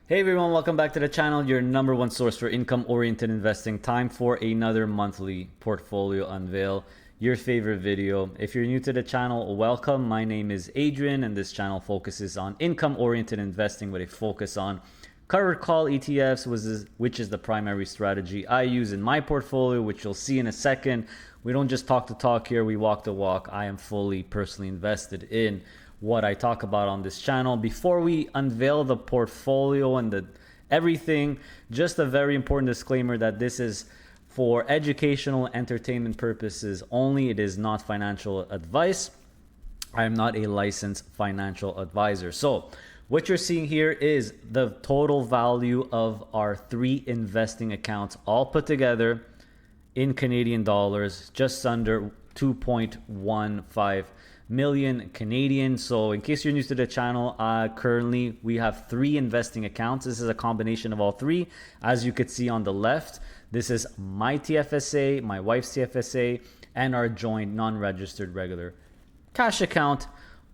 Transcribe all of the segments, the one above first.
Hey everyone, welcome back to the channel, your number one source for income-oriented investing. Time for another monthly portfolio unveil, your favorite video. If you're new to the channel, welcome. My name is Adrian and this channel focuses on income-oriented investing with a focus on covered call ETFs, which is the primary strategy I use in my portfolio, which you'll see in a second. We don't just talk the talk here, we walk the walk. I am fully personally invested in what I talk about on this channel. Before we unveil the portfolio and everything, just a very important disclaimer that this is for educational entertainment purposes only. It is not financial advice. I am not a licensed financial advisor. So what you're seeing here is the total value of our three investing accounts all put together in Canadian dollars, just under 2.15 million Canadian. So in case you're new to the channel, currently we have three investing accounts. This is a combination of all three. As you could see on the left, this is my TFSA, my wife's TFSA, and our joint non-registered regular cash account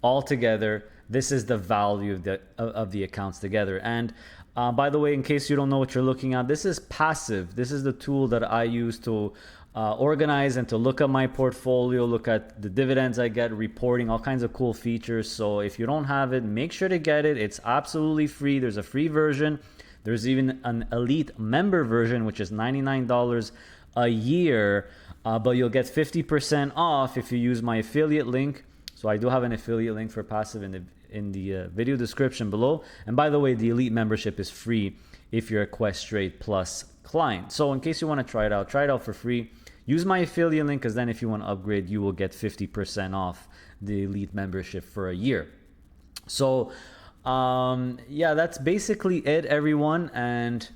all together. This is the value of the accounts together. And by the way, in case you don't know what you're looking at, this is passive. This is the tool that I use to organize and to look at my portfolio, look at the dividends I get, reporting, all kinds of cool features. So if you don't have it, make sure to get it. It's absolutely free. There's a free version. There's even an elite member version, which is $99 a year, but you'll get 50% off if you use my affiliate link. So I do have an affiliate link for passive in the video description below. And by the way, the elite membership is free if you're a Questrade Plus client. So in case you want to try it out for free. Use my affiliate link, because then if you want to upgrade, you will get 50% off the elite membership for a year. So yeah, that's basically it, everyone. And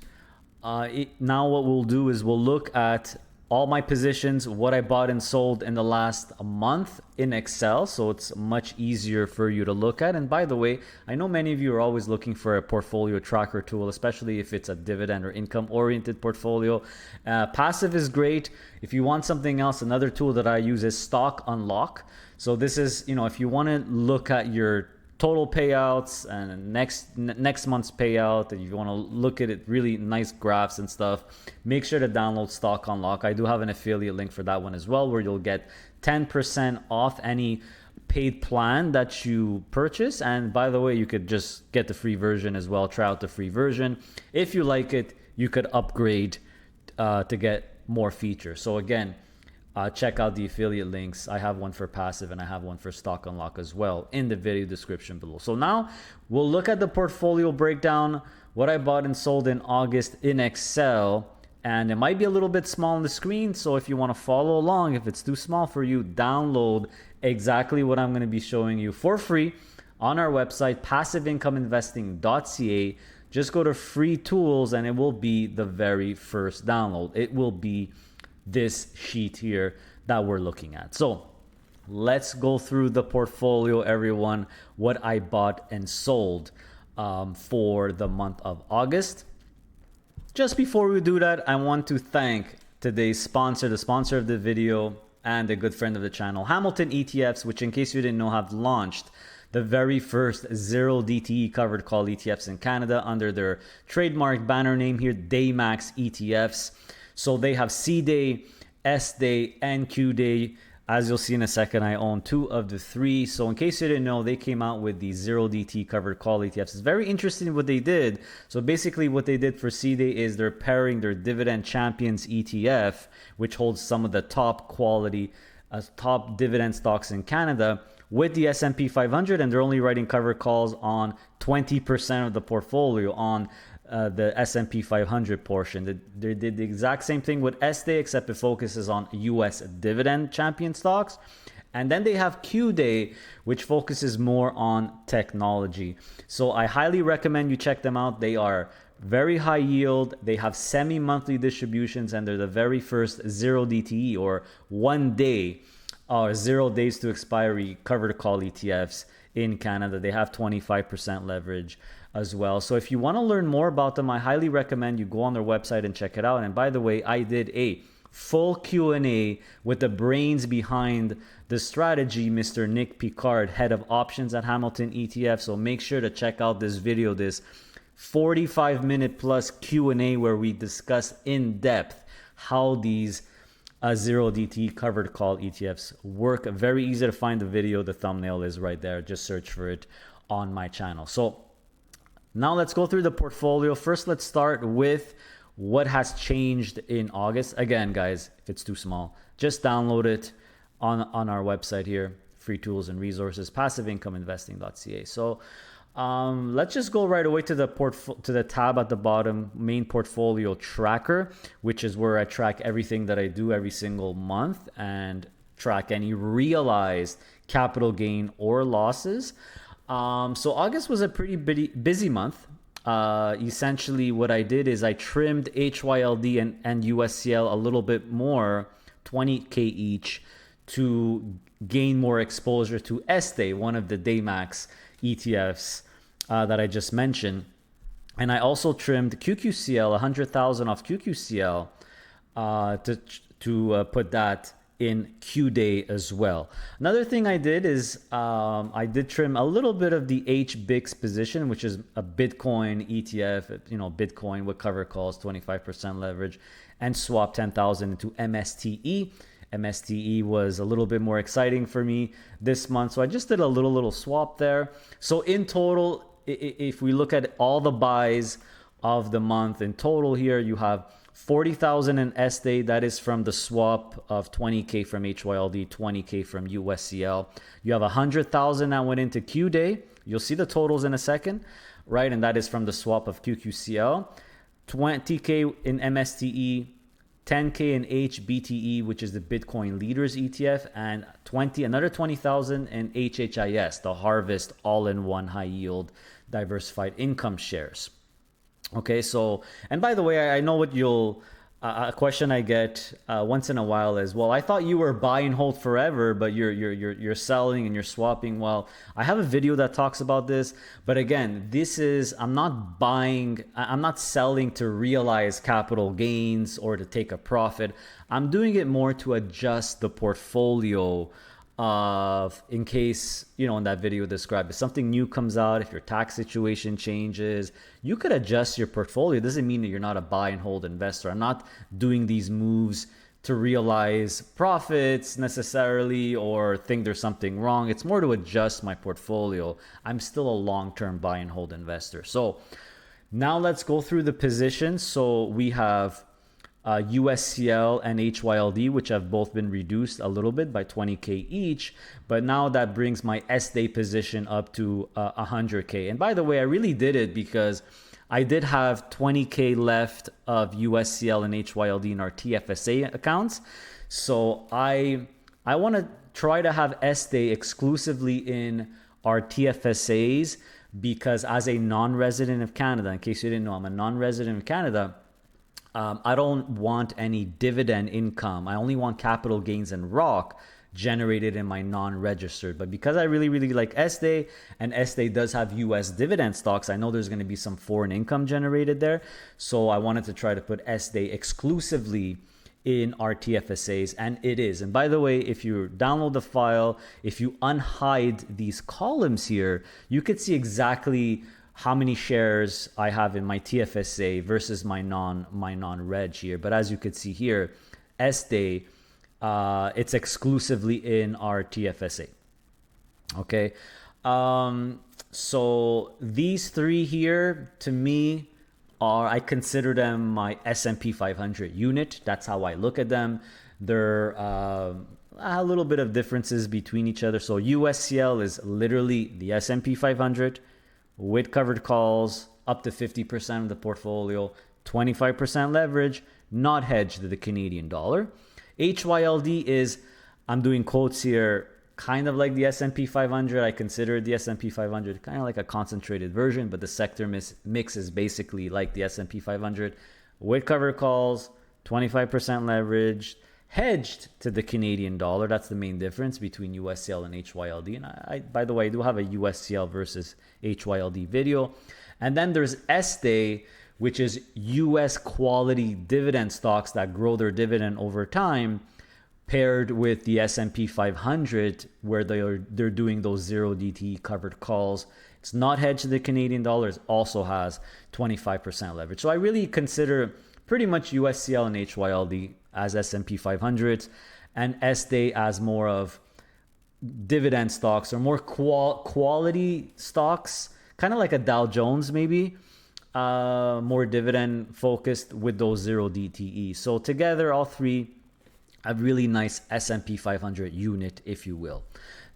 now what we'll do is we'll look at all my positions, what I bought and sold in the last month in Excel, so it's much easier for you to look at. And by the way, I know many of you are always looking for a portfolio tracker tool, especially if it's a dividend or income oriented portfolio. Passive is great. If you want something else, another tool that I use is Stock Unlock. So this is, if you want to look at your total payouts and next month's payout, and you want to look at it, really nice graphs and stuff, make sure to download Stock Unlock. I do have an affiliate link for that one as well, where you'll get 10% off any paid plan that you purchase. And by the way, you could just get the free version as well. Try out the free version. If you like it, you could upgrade to get more features. So again, check out the affiliate links. I have one for passive and I have one for Stock Unlock as well in the video description below. So now we'll look at the portfolio breakdown, what I bought and sold in August in Excel. And it might be a little bit small on the screen, so if you want to follow along, if it's too small for you, download exactly what I'm going to be showing you for free on our website, passiveincomeinvesting.ca. Just go to free tools and it will be the very first download. It will be this sheet here that we're looking at. So let's go through the portfolio, everyone, what I bought and sold for the month of August. Just before we do that, I want to thank today's sponsor, the sponsor of the video and a good friend of the channel, Hamilton ETFs, which in case you didn't know, have launched the very first zero DTE covered call ETFs in Canada under their trademark banner name here, DayMax ETFs. So they have C Day, S Day, and Q Day. As you'll see in a second, I own two of the three. So in case you didn't know, they came out with the zero DT covered call ETFs. It's very interesting what they did. So basically what they did for C Day is they're pairing their Dividend Champions ETF, which holds some of the top quality, top dividend stocks in Canada, with the S&P 500, and they're only writing covered calls on 20% of the portfolio on the S&P 500 portion. They did the exact same thing with S-Day, except it focuses on US dividend champion stocks. And then they have Q-Day, which focuses more on technology. So I highly recommend you check them out. They are very high yield. They have semi-monthly distributions, and they're the very first zero DTE or 1 day or 0 days to expiry covered call ETFs in Canada. They have 25% leverage as well. So if you want to learn more about them, I highly recommend you go on their website and check it out. And by the way, I did a full Q&A with the brains behind the strategy, Mr. Nick Picard, head of options at Hamilton ETF. So make sure to check out this video, this 45-minute plus Q&A where we discuss in depth how these zero DT covered call ETFs work. Very easy to find the video. The thumbnail is right there. Just search for it on my channel. So now let's go through the portfolio. First, let's start with what has changed in August. Again, guys, if it's too small, just download it on our website here, free tools and resources, passiveincomeinvesting.ca. So let's just go right away to the tab at the bottom, main portfolio tracker, which is where I track everything that I do every single month and track any realized capital gain or losses. So August was a pretty busy month. Essentially what I did is I trimmed HYLD and USCL a little bit more, 20K each, to gain more exposure to Este, one of the DayMax ETFs that I just mentioned. And I also trimmed QQCL, 100,000 off QQCL, to put that in QDay as well. Another thing I did is I did trim a little bit of the HBIX position, which is a Bitcoin ETF, Bitcoin with cover calls, 25% leverage, and swap 10,000 into MSTE. MSTE was a little bit more exciting for me this month, so I just did a little swap there. So in total, if we look at all the buys of the month in total here, you have 40,000 in Este. That is from the swap of 20K from HYLD, 20K from USCL. You have 100,000 that went into QDay. You'll see the totals in a second, right? And that is from the swap of QQCL. 20K in MSTE, 10K in HBTE, which is the Bitcoin Leaders ETF, and another 20,000 in HHIS, the Harvest all-in-one high-yield diversified income shares. Okay, so, and by the way, I know what a question I get once in a while is, well, I thought you were buy and hold forever, but you're selling and you're swapping. Well, I have a video that talks about this, but again, I'm not selling to realize capital gains or to take a profit. I'm doing it more to adjust the portfolio in case, in that video described, if something new comes out, if your tax situation changes, you could adjust your portfolio. It doesn't mean that you're not a buy and hold investor. I'm not doing these moves to realize profits necessarily or think there's something wrong. It's more to adjust my portfolio. I'm still a long-term buy and hold investor. So now let's go through the positions. So we have USCL and HYLD, which have both been reduced a little bit by 20K each, but now that brings my Este position up to 100K. And by the way, I really did it because I did have 20K left of USCL and HYLD in our TFSA accounts. So I want to try to have Este exclusively in our TFSAs because as a non-resident of Canada, in case you didn't know, I'm a non-resident of Canada, I don't want any dividend income. I only want capital gains and ROC generated in my non-registered. But because I really like Este, and Este does have US dividend stocks, I know there's going to be some foreign income generated there. So I wanted to try to put Este exclusively in our TFSAs, and it is. And by the way, if you download the file, if you unhide these columns here, you could see exactly how many shares I have in my TFSA versus my non-reg here. But as you could see here, Este, it's exclusively in our TFSA. Okay, so these three here, to me, I consider them my S&P 500 unit. That's how I look at them. They're a little bit of differences between each other. So USCL is literally the S&P 500 with covered calls, up to 50% of the portfolio, 25% leverage, not hedged to the Canadian dollar. HYLD is, I'm doing quotes here, kind of like the S&P 500. I consider the S&P 500 kind of like a concentrated version, but the sector mix is basically like the S&P 500 with covered calls, 25% leverage, hedged to the Canadian dollar. That's the main difference between USCL and HYLD. And I by the way, I do have a USCL versus HYLD video. And then there's Este, which is US quality dividend stocks that grow their dividend over time, paired with the S&P 500, where they're doing those zero DTE covered calls. It's not hedged to the Canadian dollar. It also has 25% leverage. So I really consider pretty much USCL and HYLD as S&P 500 and SDAY as more of dividend stocks or more quality stocks, kind of like a Dow Jones maybe, more dividend focused with those zero DTE. So together, all three a really nice S&P 500 unit, if you will.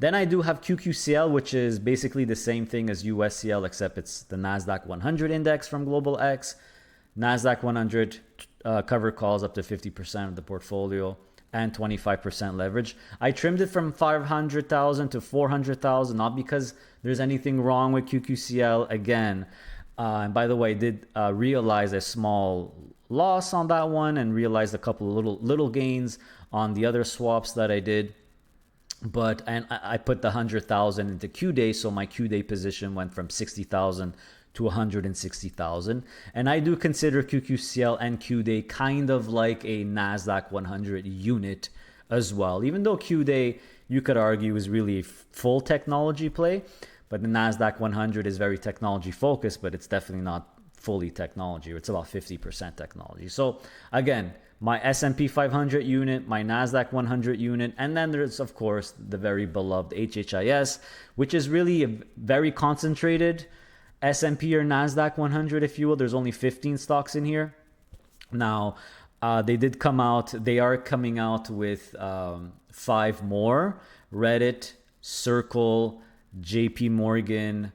Then I do have QQCL, which is basically the same thing as USCL, except it's the NASDAQ 100 index from Global X. NASDAQ 100 covered calls up to 50% of the portfolio and 25% leverage. I trimmed it from 500,000 to 400,000, not because there's anything wrong with QQCL. Again, and by the way, I did realize a small loss on that one and realized a couple of little gains on the other swaps that I did. But and I put the 100,000 into QDay, so my QDay position went from 60,000 to 160,000. And I do consider QQCL and QDay kind of like a NASDAQ 100 unit as well. Even though QDay, you could argue, is really a full technology play, but the NASDAQ 100 is very technology focused, but it's definitely not fully technology. It's about 50% technology. So again, my S&P 500 unit, my NASDAQ 100 unit, and then there's, of course, the very beloved HHIS, which is really a very concentrated S&P or NASDAQ 100, if you will. There's only 15 stocks in here. Now, they are coming out with 5 more: Reddit, Circle, JP Morgan,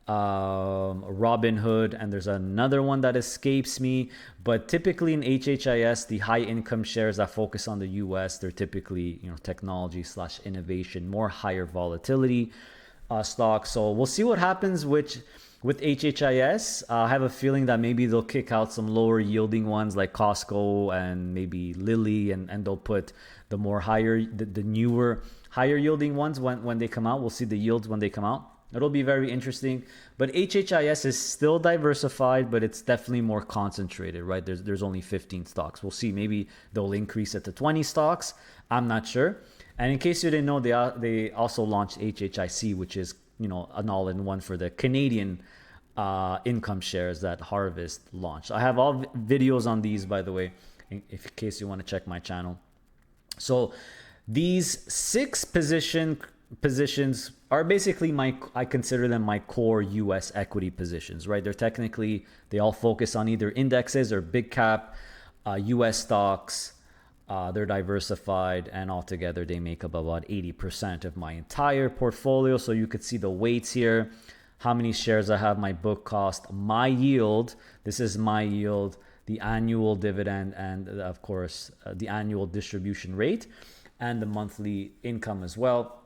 Robinhood, and there's another one that escapes me. But typically in HHIS, the high income shares that focus on the US, they're typically technology / innovation, more higher volatility stocks. So we'll see what happens with HHIS. I have a feeling that maybe they'll kick out some lower yielding ones like Costco and maybe Lilly, and they'll put the newer higher yielding ones when they come out. We'll see the yields when they come out. It'll be very interesting. But HHIS is still diversified, but it's definitely more concentrated, right? There's only 15 stocks. We'll see. Maybe they'll increase it to 20 stocks. I'm not sure. And in case you didn't know, they also launched HHIC, which is an all-in-one for the Canadian income shares that Harvest launched. I have all videos on these, by the way, in case you want to check my channel. So these 6 positions are basically I consider them my core US equity positions, right? They all focus on either indexes or big cap US stocks. They're diversified, and altogether they make up about 80% of my entire portfolio. So you could see the weights here, how many shares I have, my book cost, my yield. This is my yield, the annual dividend, and of course the annual distribution rate, and the monthly income as well.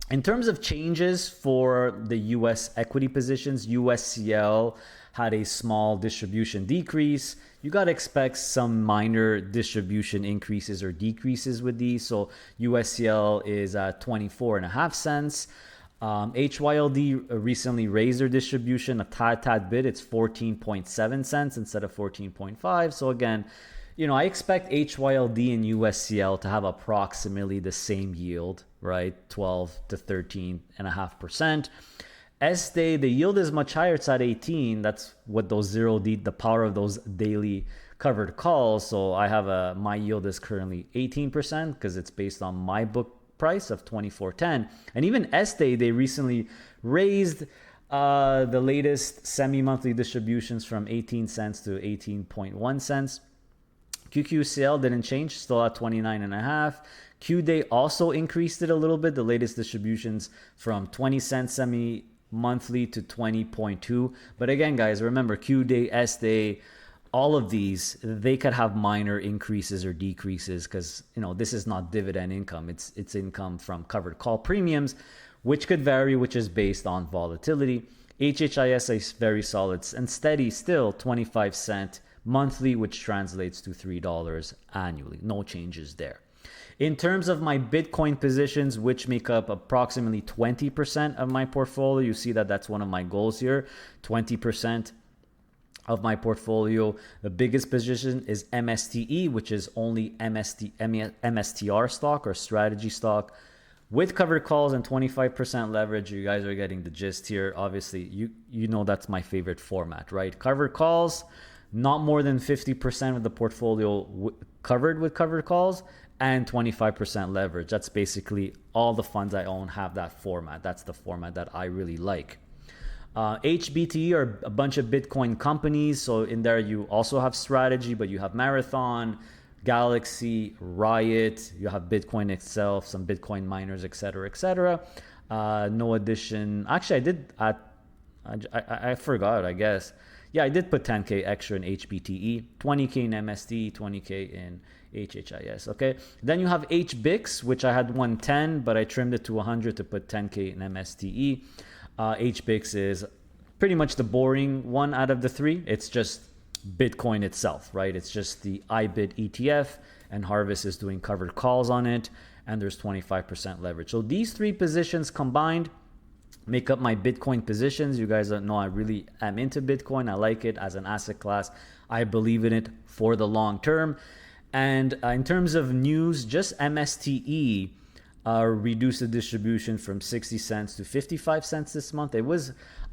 In terms of changes for the US equity positions, USCL had a small distribution decrease. You got to expect some minor distribution increases or decreases with these. So USCL is at 24.5 cents. HYLD recently raised their distribution a tad bit. It's 14.7 cents instead of 14.5. So again, I expect HYLD and USCL to have approximately the same yield, right? 12 to 13.5%. SDAY, the yield is much higher. It's at 18. That's what those the power of those daily covered calls. So I have my yield is currently 18% because it's based on my book price of 24.10. And even SDAY, they recently raised the latest semi-monthly distributions from 18 cents to 18.1 cents. QQCL didn't change, still at 29.5. QDay also increased it a little bit, the latest distributions from 20 cents semi-monthly to 20.2. But again, guys, remember QDay, SDAY, all of these, they could have minor increases or decreases because this is not dividend income. It's income from covered call premiums, which could vary, which is based on volatility. HHIS is very solid and steady, still 25 cent monthly, which translates to $3 annually. No changes there. In terms of my Bitcoin positions, which make up approximately 20% of my portfolio, you see that that's one of my goals here, 20% of my portfolio. The biggest position is MSTE, which is only MSTR stock or strategy stock. with covered calls and 25% leverage. You guys are getting the gist here. Obviously, you know that's my favorite format, right? Covered calls, not more than 50% of the portfolio covered with covered calls, and 25% leverage. That's basically all the funds I own have that format. That's the format that I really like. HBTE are a bunch of Bitcoin companies. So in there, you also have strategy, but you have Marathon, Galaxy, Riot, you have Bitcoin itself, some Bitcoin miners, etc., etc. No addition. Actually, I forgot, I guess. Yeah, I did put 10K extra in HBTE, 20K in MST, 20K in HHIS. Okay. Then you have HBIX, which I had 110, but I trimmed it to 100 to put 10K in MSTE. HBIX is pretty much the boring one out of the three. It's just Bitcoin itself, right? It's just the IBIT ETF, and Harvest is doing covered calls on it, and there's 25% leverage. So these three positions combined make up my Bitcoin positions. You guys know I really am into Bitcoin. I like it as an asset class. I believe in it for the long term. And in terms of news, just MSTE reduced the distribution from 60 cents to 55 cents this month.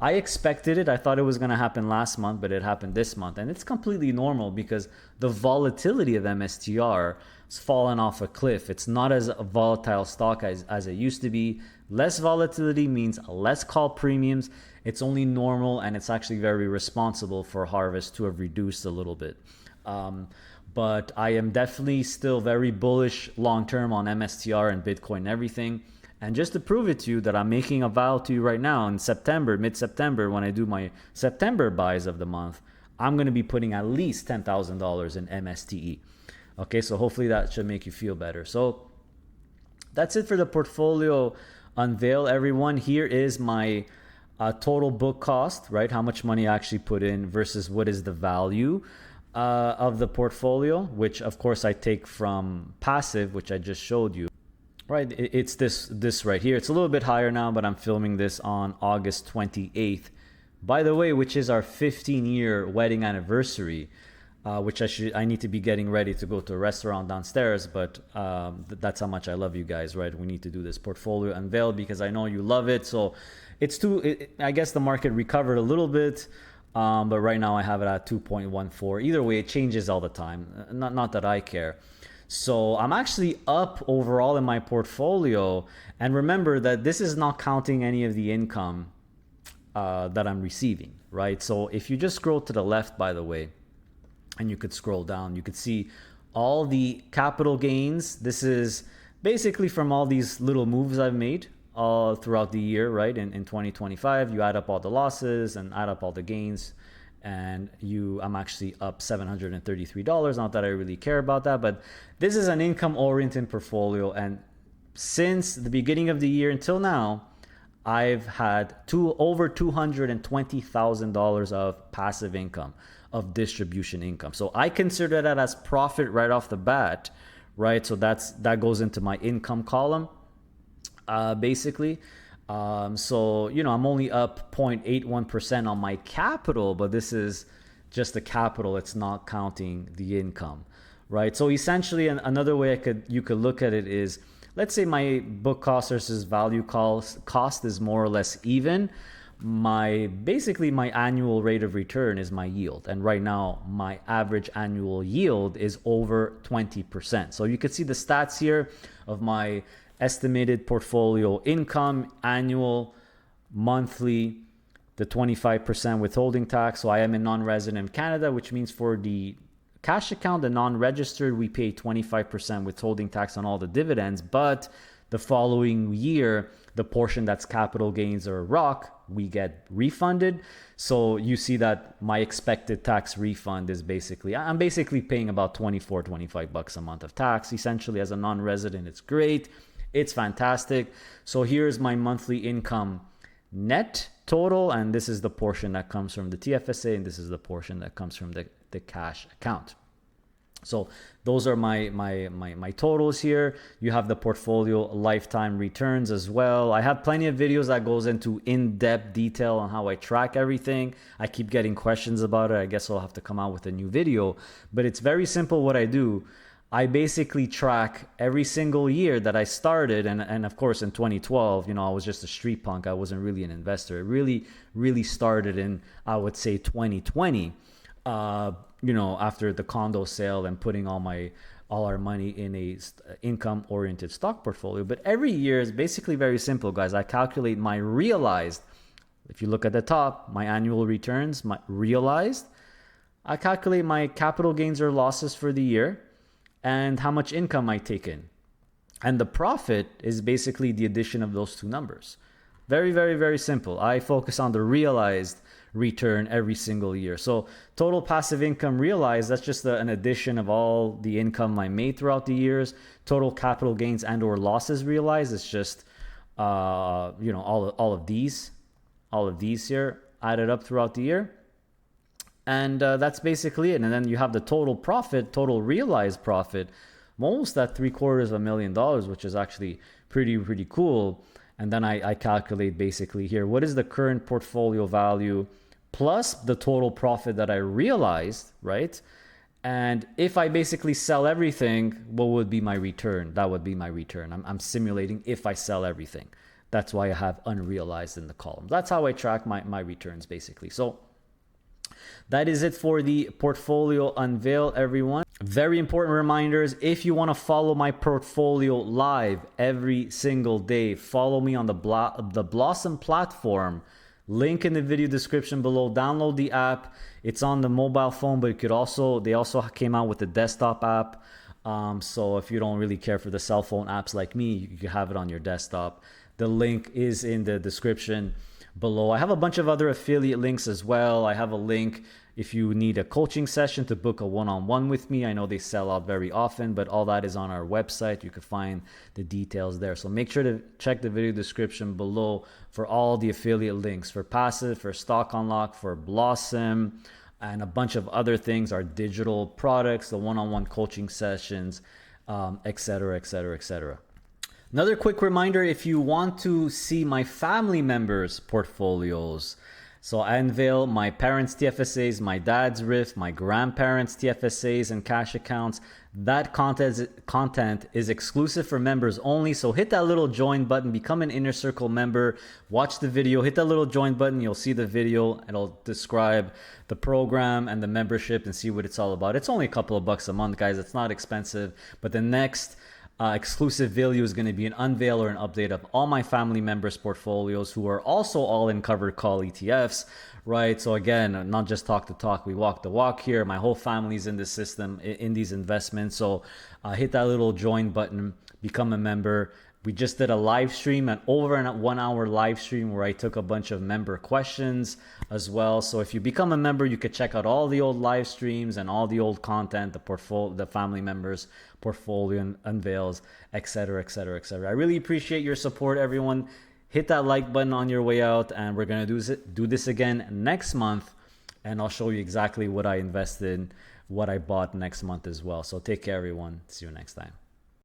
I expected it. I thought it was going to happen last month, but it happened this month. And it's completely normal because the volatility of MSTR has fallen off a cliff. It's not as a volatile stock as it used to be. Less volatility means less call premiums. It's only normal, and it's actually very responsible for Harvest to have reduced a little bit. But I am definitely still very bullish long-term on MSTR and Bitcoin and everything. And just to prove it to you that I'm making a vow to you right now in September, mid-September, when I do my September buys of the month, I'm going to be putting at least $10,000 in MSTE. Okay, so hopefully that should make you feel better. So that's it for the portfolio unveil, everyone. Here is my total book cost, right? How much money I actually put in versus what is the value of the portfolio, which of course I take from passive, which I just showed you. Right, it's this right here. It's a little bit higher now, but I'm filming this on August 28th, by the way, which is our 15-year wedding anniversary, which I need to be getting ready to go to a restaurant downstairs, but that's how much I love you guys, right? We need to do this portfolio unveil because I know you love it. So I guess the market recovered a little bit, but right now I have it at 2.14. Either way, it changes all the time. Not that I care. So I'm actually up overall in my portfolio. And remember that this is not counting any of the income that I'm receiving, right? So if you just scroll to the left, by the way, and you could scroll down, you could see all the capital gains. This is basically from all these little moves I've made all throughout the year, right? In 2025, you add up all the losses and add up all the gains, and I'm actually up $733. Not that I really care about that, but this is an income-oriented portfolio. And since the beginning of the year until now, I've had over $220,000 of passive income, of distribution income. So I consider that as profit right off the bat, right? So that goes into my income column, basically. So, I'm only up 0.81% on my capital, but this is just the capital. It's not counting the income, right? So essentially, another way you could look at it is, let's say my book cost versus value cost is more or less even. Basically my annual rate of return is my yield. And right now my average annual yield is over 20%. So you could see the stats here of my estimated portfolio income, annual, monthly, the 25% withholding tax. So I am a non-resident in Canada, which means for the cash account, the non-registered, we pay 25% withholding tax on all the dividends. But the following year, the portion that's capital gains or ROC, we get refunded. So you see that my expected tax refund is I'm basically paying about $25 a month of tax. Essentially, as a non-resident, it's great. It's fantastic. So here's my monthly income net total, and this is the portion that comes from the TFSA, and this is the portion that comes from the cash account. So those are my totals here. You have the portfolio lifetime returns as well. I have plenty of videos that goes into in-depth detail on how I track everything. I keep getting questions about it. I guess I'll have to come out with a new video, but it's very simple what I do. I basically track every single year that I started. And of course, in 2012, I was just a street punk. I wasn't really an investor. It really started in, I would say, 2020, after the condo sale and putting all our money in a income oriented stock portfolio. But every year is basically very simple, guys. I calculate my realized, if you look at the top, my annual returns, my realized. I calculate my capital gains or losses for the year and how much income I take in. And the profit is basically the addition of those two numbers. Very, very, very simple. I focus on the realized return every single year. So total passive income realized, that's just an addition of all the income I made throughout the years. Total capital gains and or losses realized, it's just all of these here added up throughout the year. And that's basically it. And then you have the total profit, total realized profit, almost at $750,000, which is actually pretty cool. And then I calculate basically here, what is the current portfolio value plus the total profit that I realized, right? And if I basically sell everything, what would be my return? That would be my return. I'm simulating if I sell everything. That's why I have unrealized in the column. That's how I track my returns basically. So that is it for the portfolio unveil, everyone. Very important reminders. If you want to follow my portfolio live every single day, follow me on the Blossom platform. Link in the video description below. Download the app. It's on the mobile phone, but they also came out with the desktop app. So if you don't really care for the cell phone apps like me, you can have it on your desktop. The link is in the description below. I have a bunch of other affiliate links as well. I have a link if you need a coaching session to book a one-on-one with me. I know they sell out very often, but all that is on our website. You can find the details there. So make sure to check the video description below for all the affiliate links for passive, for stock unlock, for Blossom, and a bunch of other things, our digital products, the one-on-one coaching sessions, etc. Another quick reminder, if you want to see my family members' portfolios, so I unveil my parents' TFSAs, my dad's RIF, my grandparents' TFSAs and cash accounts. That content is exclusive for members only. So hit that little join button, become an Inner Circle member, watch the video, hit that little join button. You'll see the video. It'll describe the program and the membership and see what it's all about. It's only a couple of bucks a month, guys. It's not expensive. But the next exclusive video is going to be an unveil or an update of all my family members' portfolios who are also all in covered call ETFs, right? So again, not just talk the talk, we walk the walk here. My whole family's in the system, in these investments. So hit that little join button, become a member. We just did a live stream, an over 1 hour live stream where I took a bunch of member questions as well. So if you become a member, you could check out all the old live streams and all the old content, the family members portfolio unveils, etc. I really appreciate your support, everyone. Hit that like button on your way out, and we're gonna do this again next month, and I'll show you exactly what I invested, what I bought next month as well. So take care, everyone. See you next time.